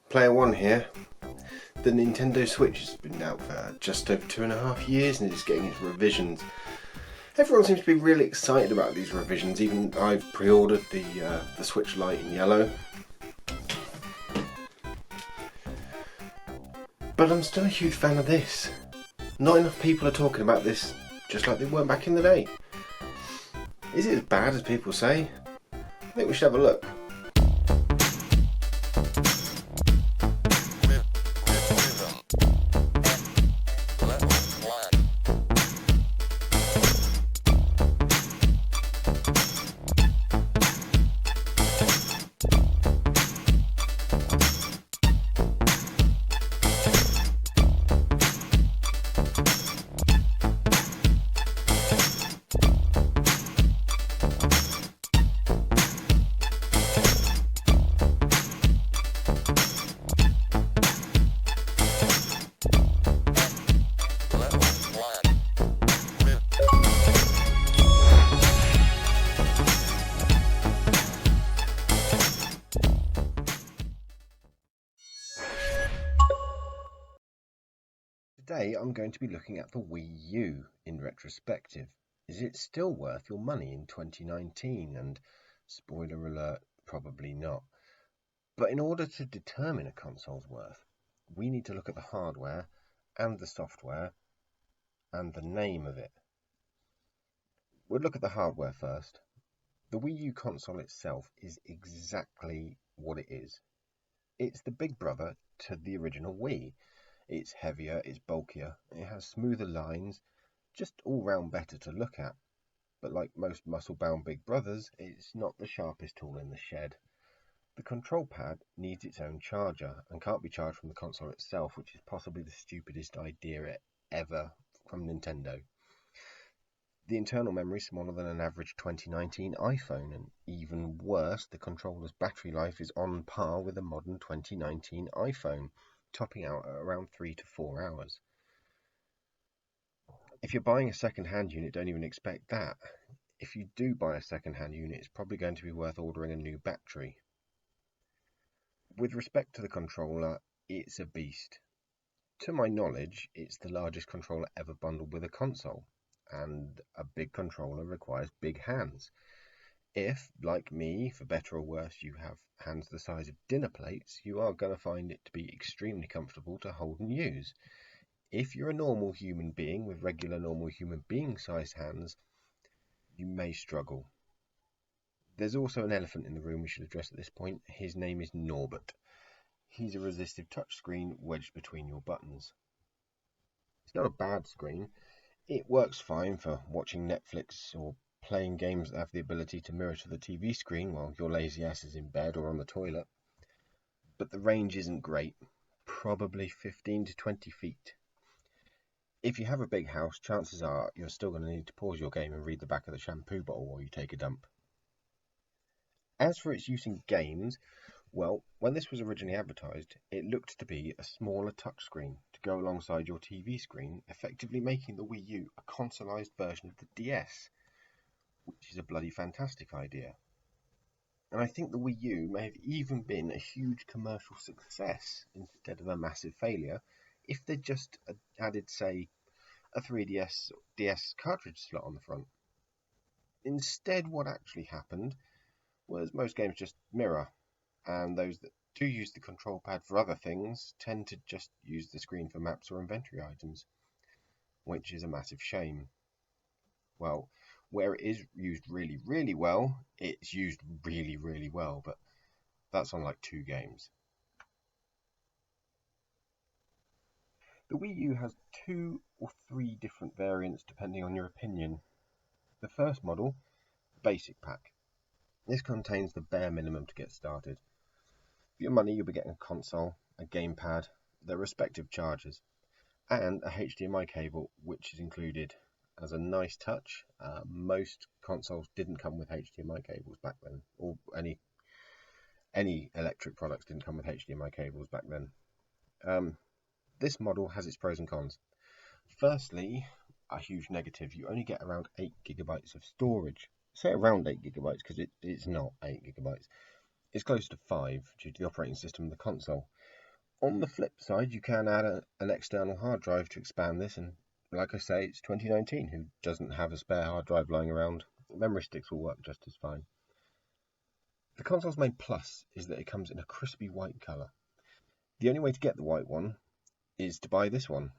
Player One here. The Nintendo Switch has been out for just over 2.5 years and is getting its revisions. Everyone seems to be really excited about these revisions. Even I've pre-ordered the Switch Lite in yellow. But I'm still a huge fan of this. Not enough people are talking about this just like they were back in the day. Is it as bad as people say? I think we should have a look. Today I'm going to be looking at the Wii U in retrospective. Is it still worth your money in 2019? And spoiler alert, probably not. But in order to determine a console's worth, we need to look at the hardware and the software and the name of it. We'll look at the hardware first. The Wii U console itself is exactly what it is. It's the big brother to the original Wii. It's heavier, it's bulkier, it has smoother lines, just all round better to look at. But like most muscle-bound big brothers, it's not the sharpest tool in the shed. The control pad needs its own charger and can't be charged from the console itself, which is possibly the stupidest idea ever from Nintendo. The internal memory is smaller than an average 2019 iPhone, and even worse, the controller's battery life is on par with a modern 2019 iPhone, topping out at around 3 to 4 hours. If you're buying a second-hand unit, don't even expect that. If you do buy a second-hand unit, it's probably going to be worth ordering a new battery. With respect to the controller, it's a beast. To my knowledge, it's the largest controller ever bundled with a console, and a big controller requires big hands. If, like me, for better or worse, you have hands the size of dinner plates, you are going to find it to be extremely comfortable to hold and use. If you're a normal human being with regular normal human being sized hands, you may struggle. There's also an elephant in the room we should address at this point. His name is Norbert. He's a resistive touchscreen wedged between your buttons. It's not a bad screen. It works fine for watching Netflix or playing games that have the ability to mirror to the TV screen while your lazy ass is in bed or on the toilet. But the range isn't great, probably 15 to 20 feet. If you have a big house, chances are you're still going to need to pause your game and read the back of the shampoo bottle while you take a dump. As for its use in games, well, when this was originally advertised, it looked to be a smaller touchscreen to go alongside your TV screen, effectively making the Wii U a consoleized version of the DS, which is a bloody fantastic idea. And I think the Wii U may have even been a huge commercial success instead of a massive failure if they'd just added, say, a 3DS DS cartridge slot on the front. Instead, what actually happened was most games just mirror, and those that do use the control pad for other things tend to just use the screen for maps or inventory items, which is a massive shame. Well, where it is used really, really well, it's used really, really well, but that's on like 2 games. The Wii U has 2 or 3 different variants depending on your opinion. The first model, the Basic Pack. This contains the bare minimum to get started. For your money, you'll be getting a console, a gamepad, their respective chargers, and a HDMI cable, which is included as a nice touch. Most consoles didn't come with HDMI cables back then, or any electric products didn't come with HDMI cables back then. This model has its pros and cons. Firstly, a huge negative, you only get around 8 gigabytes of storage. I say around 8 gigabytes because it's not 8 gigabytes. It's close to 5 due to the operating system of the console. On the flip side, you can add an external hard drive to expand this, and like I say, it's 2019. Who doesn't have a spare hard drive lying around? Memory sticks will work just as fine. The console's main plus is that it comes in a crispy white colour. The only way to get the white one is to buy this one,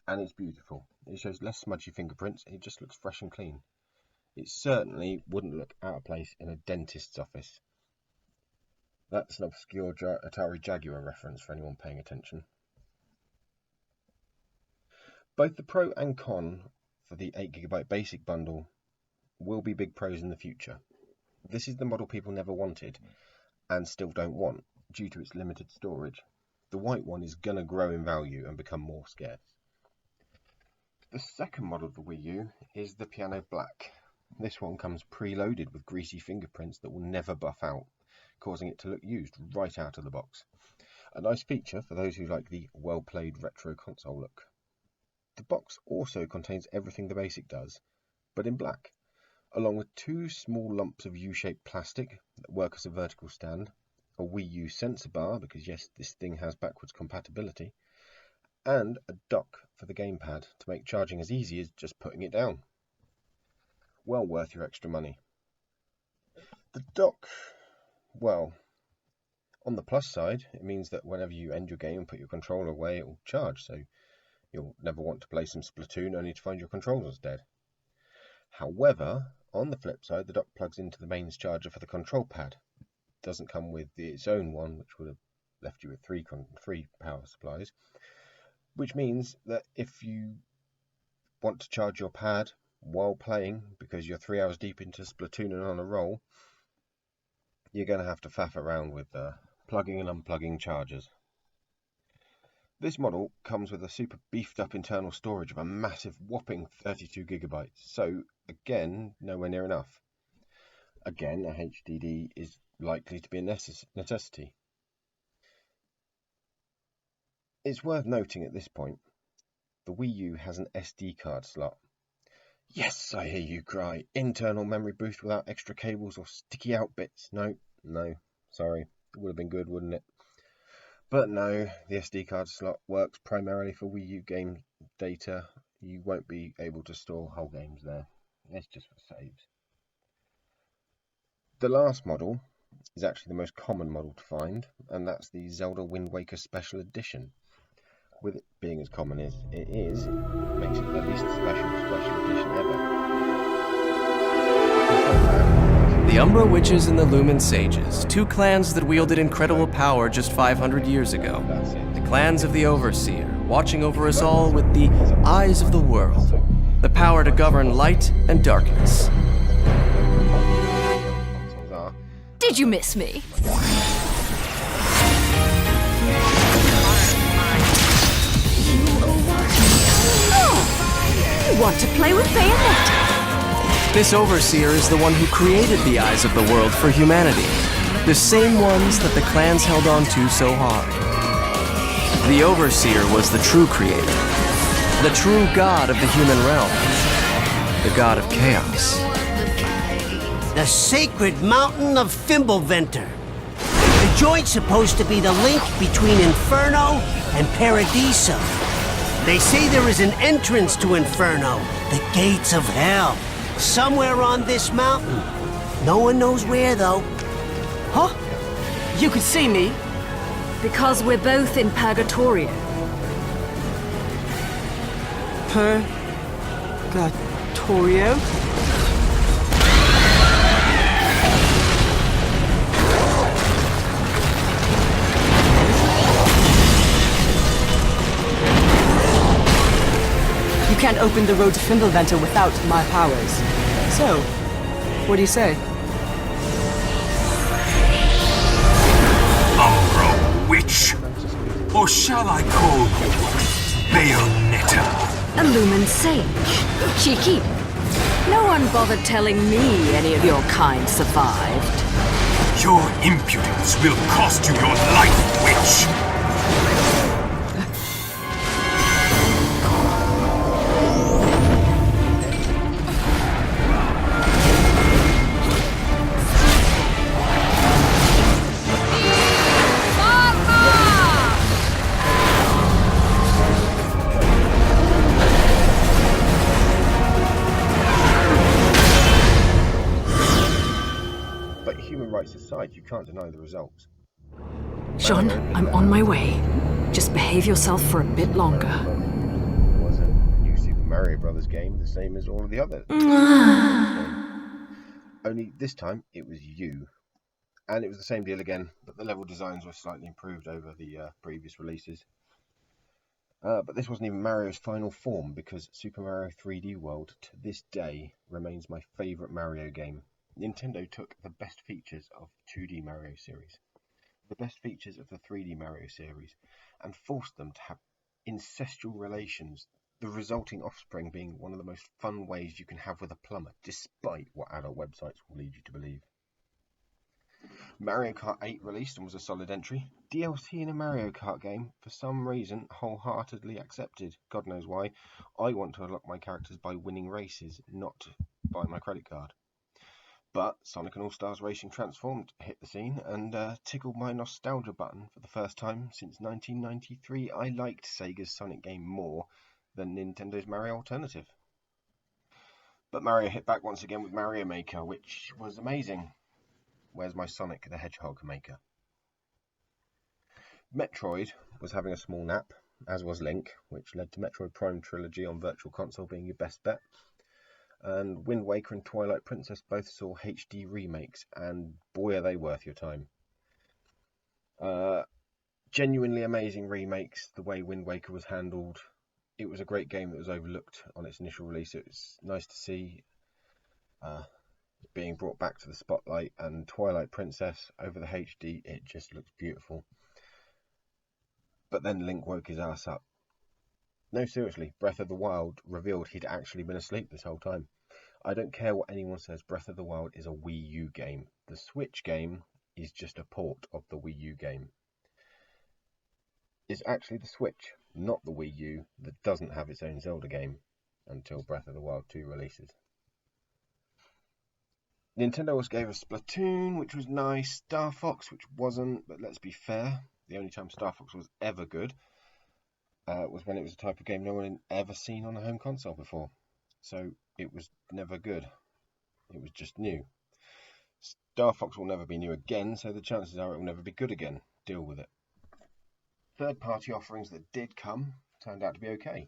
and it's beautiful. It shows less smudgy fingerprints, and it just looks fresh and clean. It certainly wouldn't look out of place in a dentist's office. That's an obscure Atari Jaguar reference for anyone paying attention. Both the Pro and Con for the 8GB basic bundle will be big pros in the future. This is the model people never wanted and still don't want due to its limited storage. The white one is going to grow in value and become more scarce. The second model of the Wii U is the Piano Black. This one comes preloaded with greasy fingerprints that will never buff out, causing it to look used right out of the box. A nice feature for those who like the well-played retro console look. The box also contains everything the basic does, but in black, along with two small lumps of U-shaped plastic that work as a vertical stand, a Wii U sensor bar, because yes, this thing has backwards compatibility, and a dock for the gamepad to make charging as easy as just putting it down. Well worth your extra money. The dock, well, on the plus side, it means that whenever you end your game and put your controller away, it will charge, so you'll never want to play some Splatoon only to find your controller's dead. However, on the flip side, the dock plugs into the mains charger for the control pad. It doesn't come with its own one, which would have left you with three power supplies, which means that if you want to charge your pad while playing, because you're 3 hours deep into Splatoon and on a roll, you're going to have to faff around with plugging and unplugging chargers. This model comes with a super beefed up internal storage of a massive whopping 32GB, so again, nowhere near enough. Again, a HDD is likely to be a necessity. It's worth noting at this point, the Wii U has an SD card slot. Yes, I hear you cry. Internal memory boost without extra cables or sticky out bits. No, sorry. It would have been good, wouldn't it? But no, the SD card slot works primarily for Wii U game data. You won't be able to store whole games there. It's just for saves. The last model is actually the most common model to find, and that's the Zelda Windwaker Special Edition. With it being as common as it is, it makes it the least special edition ever. The Umbra Witches and the Lumen Sages, two clans that wielded incredible power just 500 years ago. The clans of the Overseer, watching over us all with the eyes of the world. The power to govern light and darkness. Did you miss me? You want to play with Bayonetta? This Overseer is the one who created the eyes of the world for humanity. The same ones that the clans held on to so hard. The Overseer was the true creator. The true god of the human realm. The god of chaos. The sacred mountain of Thimbleventer. The joint's supposed to be the link between Inferno and Paradiso. They say there is an entrance to Inferno, the gates of hell, somewhere on this mountain. No one knows where, though. Huh? You could see me. Because we're both in Purgatorio. Purgatorio? You can't open the road to Thimbleventer without my powers. So, what do you say? Umbra Witch? Or shall I call you Bayonetta? A Lumen Sage. Cheeky. No one bothered telling me any of your kind survived. Your impudence will cost you your life, Witch! can't deny the results. Sean, I'm on my way. Just behave yourself for a bit longer. Was a new Super Mario Brothers game, the same as all of the others. Only this time it was you. And it was the same deal again, but the level designs were slightly improved over the previous releases. But this wasn't even Mario's final form, because Super Mario 3D World to this day remains my favourite Mario game. Nintendo took the best features of the 2D Mario series, the best features of the 3D Mario series, and forced them to have incestual relations, the resulting offspring being one of the most fun ways you can have with a plumber, despite what adult websites will lead you to believe. Mario Kart 8 released and was a solid entry. DLC in a Mario Kart game, for some reason, wholeheartedly accepted. God knows why. I want to unlock my characters by winning races, not by my credit card. But Sonic and All-Stars Racing Transformed hit the scene and tickled my nostalgia button for the first time since 1993. I liked Sega's Sonic game more than Nintendo's Mario alternative. But Mario hit back once again with Mario Maker, which was amazing. Where's my Sonic the Hedgehog maker? Metroid was having a small nap, as was Link, which led to Metroid Prime Trilogy on Virtual Console being your best bet. And Wind Waker and Twilight Princess both saw HD remakes, and boy are they worth your time. Genuinely amazing remakes, the way Wind Waker was handled. It was a great game that was overlooked on its initial release. It was nice to see being brought back to the spotlight, and Twilight Princess over the HD, it just looks beautiful. But then Link woke his ass up. No, seriously, Breath of the Wild revealed he'd actually been asleep this whole time. I don't care what anyone says, Breath of the Wild is a Wii U game. The Switch game is just a port of the Wii U game. It's actually the Switch, not the Wii U, that doesn't have its own Zelda game until Breath of the Wild 2 releases. Nintendo also gave us Splatoon, which was nice, Star Fox, which wasn't, but let's be fair, the only time Star Fox was ever good was when it was a type of game no one had ever seen on a home console before. So it was never good. It was just new. Star Fox will never be new again, so the chances are it will never be good again. Deal with it. Third-party offerings that did come turned out to be okay.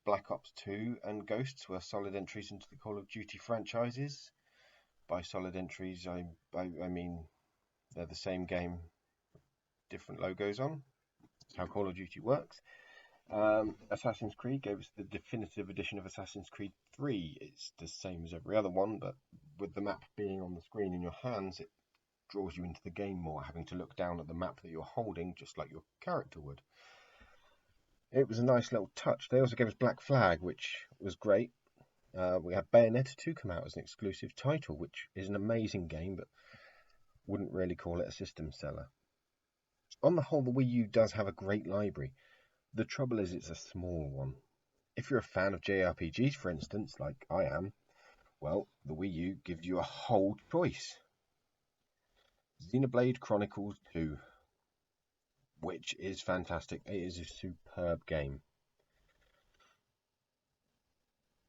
Black Ops 2 and Ghosts were solid entries into the Call of Duty franchises. By solid entries, I mean they're the same game, different logos on. That's how Call of Duty works. Assassin's Creed gave us the definitive edition of Assassin's Creed 3. It's the same as every other one, but with the map being on the screen in your hands, it draws you into the game more, having to look down at the map that you're holding, just like your character would. It was a nice little touch. They also gave us Black Flag, which was great. We had Bayonetta 2 come out as an exclusive title, which is an amazing game, but wouldn't really call it a system seller. On the whole, the Wii U does have a great library. The trouble is it's a small one. If you're a fan of JRPGs, for instance, like I am, well, the Wii U gives you a whole choice. Xenoblade Chronicles 2, which is fantastic. It is a superb game.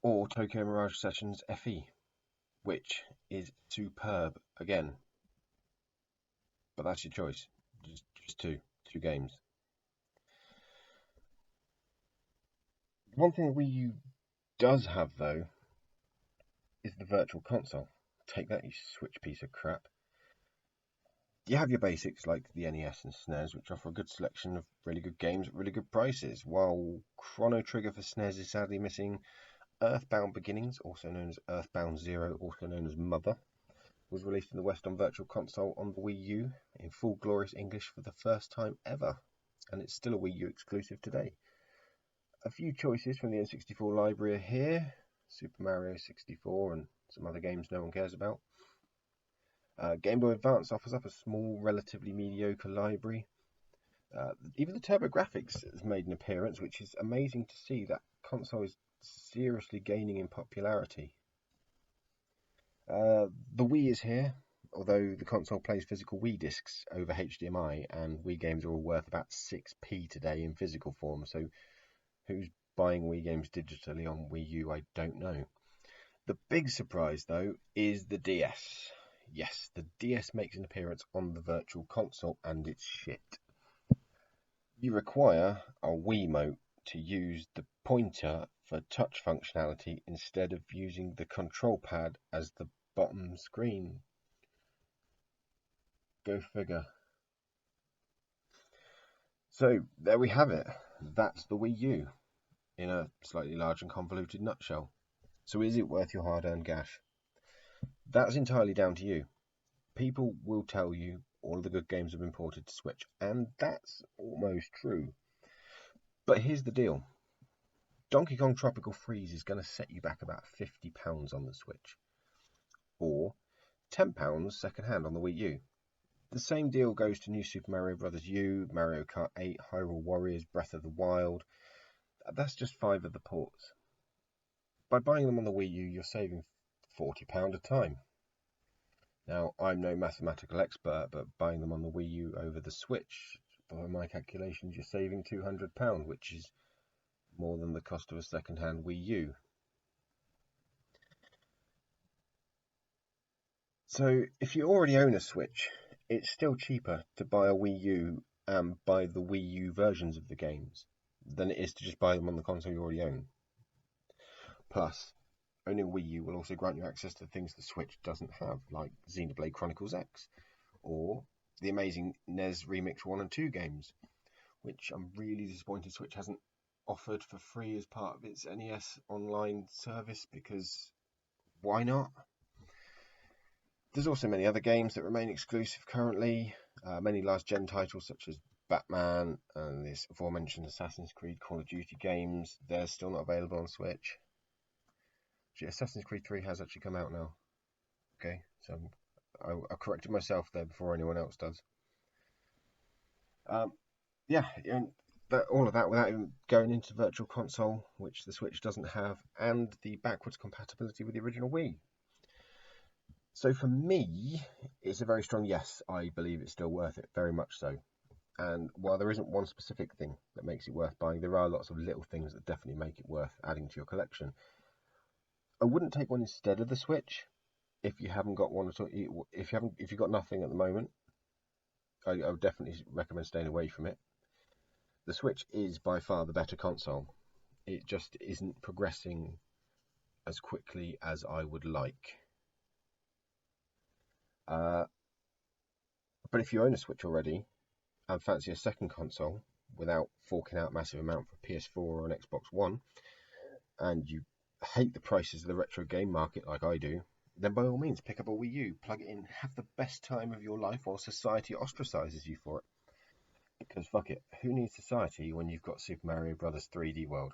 Or Tokyo Mirage Sessions FE, which is superb again. But that's your choice. Just two games. One thing Wii U does have, though, is the Virtual Console. Take that, you Switch piece of crap. You have your basics like the NES and SNES, which offer a good selection of really good games at really good prices, while Chrono Trigger for SNES is sadly missing. Earthbound Beginnings, also known as Earthbound Zero, also known as Mother, was released in the West on Virtual Console on the Wii U in full glorious English for the first time ever, and it's still a Wii U exclusive today. A few choices from the N64 library are here. Super Mario 64 and some other games no one cares about. Game Boy Advance offers up a small, relatively mediocre library. Even the TurboGrafx has made an appearance, which is amazing to see. That console is seriously gaining in popularity. The Wii is here, although the console plays physical Wii discs over HDMI, and Wii games are all worth about 6p today in physical form, so who's buying Wii games digitally on Wii U, I don't know. The big surprise, though, is the DS. Yes, the DS makes an appearance on the Virtual Console, and it's shit. You require a Wiimote to use the pointer for touch functionality instead of using the control pad as the bottom screen. Go figure. So there we have it. That's the Wii U in a slightly large and convoluted nutshell. So is it worth your hard-earned cash? That's entirely down to you. People will tell you all of the good games have been ported to Switch, and that's almost true. But here's the deal. Donkey Kong Tropical Freeze is going to set you back about £50 on the Switch, or £10 second-hand on the Wii U. The same deal goes to New Super Mario Bros. U, Mario Kart 8, Hyrule Warriors, Breath of the Wild. That's just 5 of the ports. By buying them on the Wii U, you're saving £40 a time. Now, I'm no mathematical expert, but buying them on the Wii U over the Switch, by my calculations, you're saving £200, which is more than the cost of a second-hand Wii U. So, if you already own a Switch, it's still cheaper to buy a Wii U and buy the Wii U versions of the games than it is to just buy them on the console you already own. Plus, owning a Wii U will also grant you access to things the Switch doesn't have, like Xenoblade Chronicles X, or the amazing NES Remix 1 and 2 games, which I'm really disappointed Switch hasn't offered for free as part of its NES online service, because why not? There's also many other games that remain exclusive currently, many last-gen titles such as Batman and this aforementioned Assassin's Creed, Call of Duty games. They're still not available on Switch. Actually, Assassin's Creed 3 has actually come out now. Okay, so I corrected myself there before anyone else does. Yeah, all of that without even going into Virtual Console, which the Switch doesn't have, and the backwards compatibility with the original Wii. So for me, it's a very strong yes. I believe it's still worth it, very much so. And while there isn't one specific thing that makes it worth buying, there are lots of little things that definitely make it worth adding to your collection. I wouldn't take one instead of the Switch if you haven't got one at all. If you've got nothing at the moment, I would definitely recommend staying away from it. The Switch is by far the better console. It just isn't progressing as quickly as I would like. But if you own a Switch already and fancy a second console without forking out a massive amount for PS4 or an Xbox One, and you hate the prices of the retro game market like I do, then by all means pick up a Wii U, plug it in, have the best time of your life while society ostracizes you for it. Because fuck it, who needs society when you've got Super Mario Bros. 3D World?